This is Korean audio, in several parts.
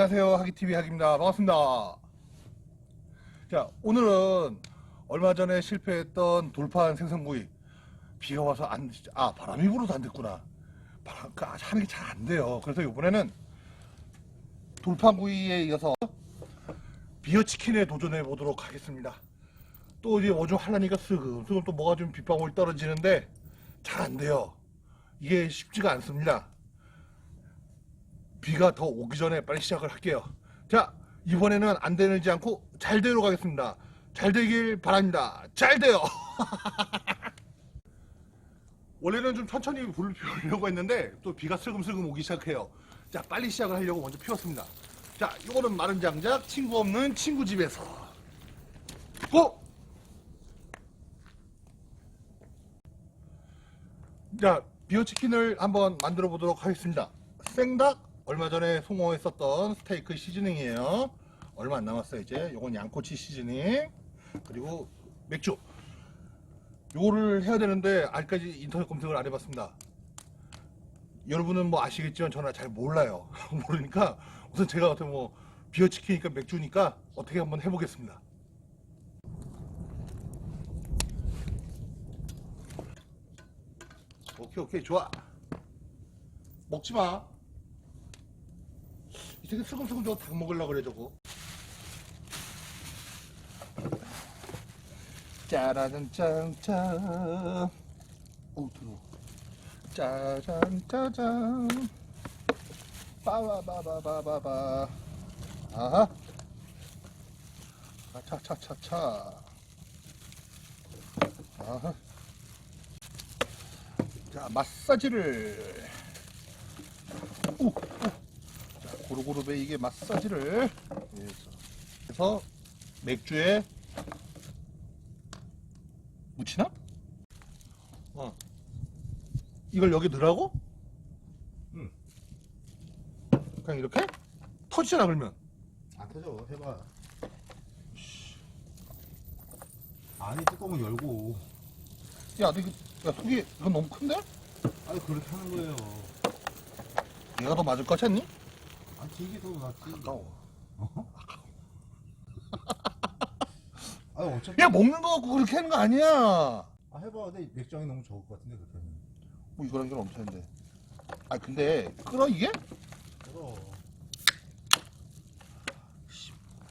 안녕하세요, 하기TV 하기입니다. 반갑습니다. 자, 오늘은 얼마 전에 실패했던 돌판 생선구이. 비가 와서 바람이 불어도 안 됐구나. 하는 게 잘 안 돼요. 그래서 이번에는 돌판구이에 이어서 비어치킨에 도전해 보도록 하겠습니다. 또 이제 어좀 하려니까 슬금 또 뭐가 좀 빗방울 떨어지는데 잘 안 돼요. 이게 쉽지가 않습니다. 비가 더 오기 전에 빨리 시작을 할게요. 자, 이번에는 안 되지 않고 잘 되도록 하겠습니다. 잘 되길 바랍니다. 잘 돼요. 원래는 좀 천천히 불을 피우려고 했는데 또 비가 슬금슬금 오기 시작해요. 자, 빨리 시작을 하려고 먼저 피웠습니다. 자, 이거는 마른 장작 친구 없는 친구 집에서 고! 자, 비어치킨을 한번 만들어 보도록 하겠습니다. 생닭 얼마 전에 소모했었던 스테이크 시즈닝이에요. 얼마 안 남았어요. 이제 요건 양꼬치 시즈닝, 그리고 맥주. 요거를 해야 되는데 아직까지 인터넷 검색을 안 해봤습니다. 여러분은 뭐 아시겠지만 저는 잘 몰라요. 모르니까 우선 제가 어떻게 뭐 비어치킨이니까 맥주니까 어떻게 한번 해보겠습니다. 오케이 좋아. 먹지마. 이 새끼 슬금슬금 저거 닭 먹으려고 그래 저거. 짜라잔 짠짠. 오 들어와. 짜잔 짜잔. 빠바바바바바바. 아하. 차차차차. 아하. 자, 마사지를. 오. 자, 고루고루 베이게 마사지를. 그래서 맥주에 묻히나? 이걸 여기 넣으라고? 응. 그냥 이렇게? 터지잖아 그러면. 안 터져. 해봐. 아니 뚜껑을 열고. 야, 너 이거, 야, 속이 이건 너무 큰데? 아니 그렇게 하는 거예요. 얘가 더 맞을 것 같지 않니? 아니 이게 더 낫지. 아까워. 어? 아니 어차피. 야, 먹는 거 갖고 그렇게 하는 거 아니야. 아 해봐. 근데 맥주량이 너무 적을 것 같은데 그렇게 하면. 뭐 이거랑 이건 엄청난데. 아, 근데 끓어 이게? 그럼.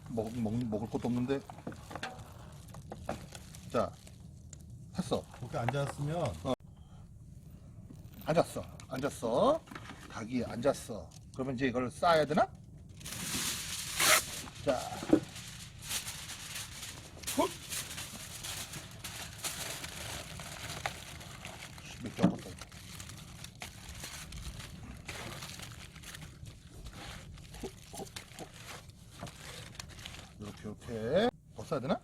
먹을 것도 없는데. 자, 했어. 그렇게 앉았으면. 앉았어. 닭이 앉았어. 그러면 이제 이걸 쌓아야 되나? 자, 훗. 맥주 안 껐다. 이렇게 더 써야 되나?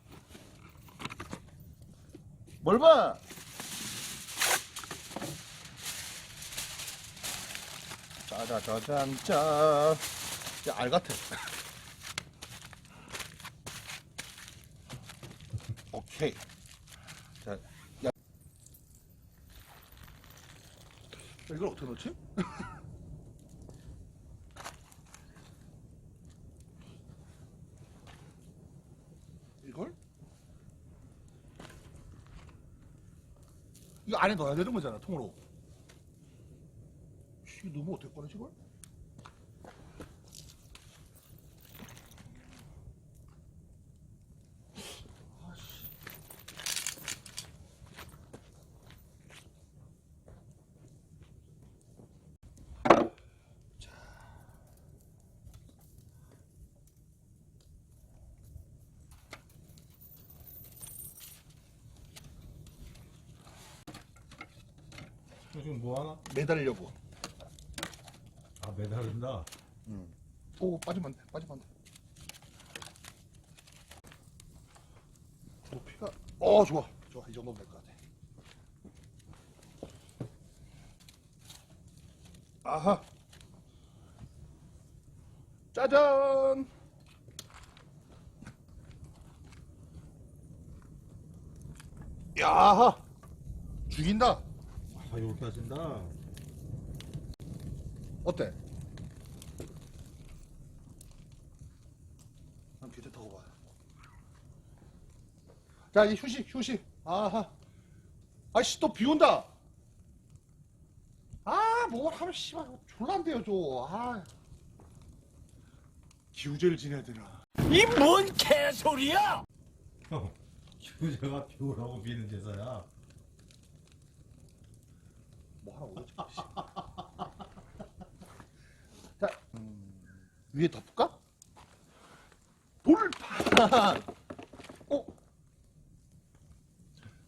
뭘 봐? 짜자자잔짠. 야, 알 같아. 오케이. 자, 야, 이걸 어떻게 넣지? 이걸? 이거 안에 넣어야 되는 거잖아, 통으로. 이거 넣으면 어떡 거지, 이걸? 지금 뭐 하나? 매달려고. 아 매달린다. 오, 빠지면 안 돼. 높이가, 좋아. 이 정도면 될 것 같아. 아하. 짜잔. 야하. 죽인다. 아 이렇게 하신다. 어때? 괜찮다고 봐. 자, 이 휴식. 아하. 아씨, 또 비 온다. 아, 뭘 하면 씨발 졸라 안 돼요, 저. 아. 기우제를 지내야 되나. 이 뭔 개소리야! 형, 규제가 비 오라고 비는 제사야. 뭐 하나 오지? 자, 위에 덮을까? 돌판! 어?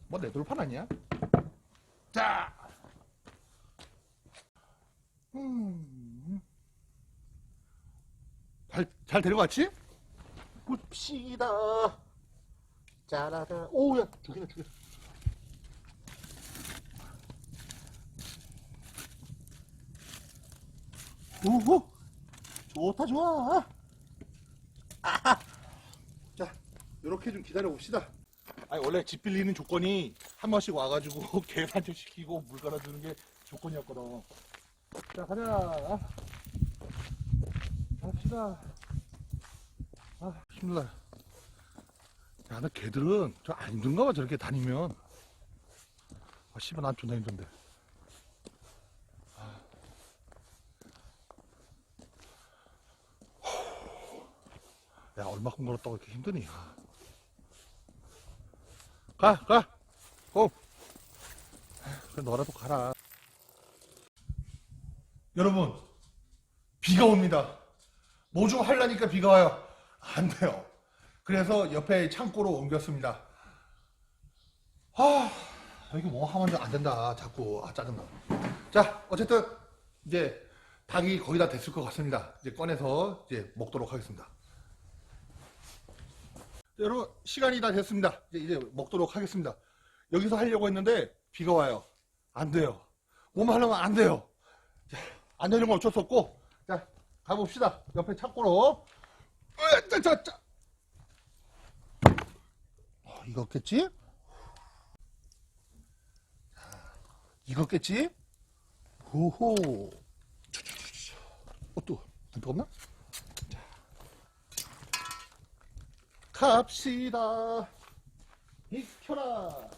뭐 내 돌판 아니야? 자! 잘 데려갔지? 봅시다. 짜라라. 오야, 두 개다. 오호! 좋아. 아하! 자, 요렇게 좀 기다려 봅시다. 아니, 원래 집 빌리는 조건이 한 번씩 와가지고 개 산책시키고 물 갈아주는 게 조건이었거든. 자, 가자. 갑시다. 아, 힘들다. 야, 근데 개들은 저 안 힘든가 봐, 저렇게 다니면. 아, 씨발, 난 존나 힘든데. 야, 얼마큼 걸었다고 이렇게 힘드니? 가! 고! 그래, 너라도 가라. 여러분, 비가 옵니다. 뭐 좀 하려니까 비가 와요. 안 돼요. 그래서 옆에 창고로 옮겼습니다. 아, 여기 뭐 하면 안 된다. 자꾸. 아, 짜증나. 자, 어쨌든, 이제, 닭이 거의 다 됐을 것 같습니다. 이제 꺼내서 이제 먹도록 하겠습니다. 여러분, 시간이 다 됐습니다. 이제 먹도록 하겠습니다. 여기서 하려고 했는데 비가 와요. 안 돼요. 뭐만 하려면 안 돼요. 자, 안 되는 건 어쩔 수 없고, 자, 가봅시다. 옆에 창고로. 자. 이거겠지? 이거겠지? 호호. 또, 안 뜨겁나? 갑시다. 비켜라.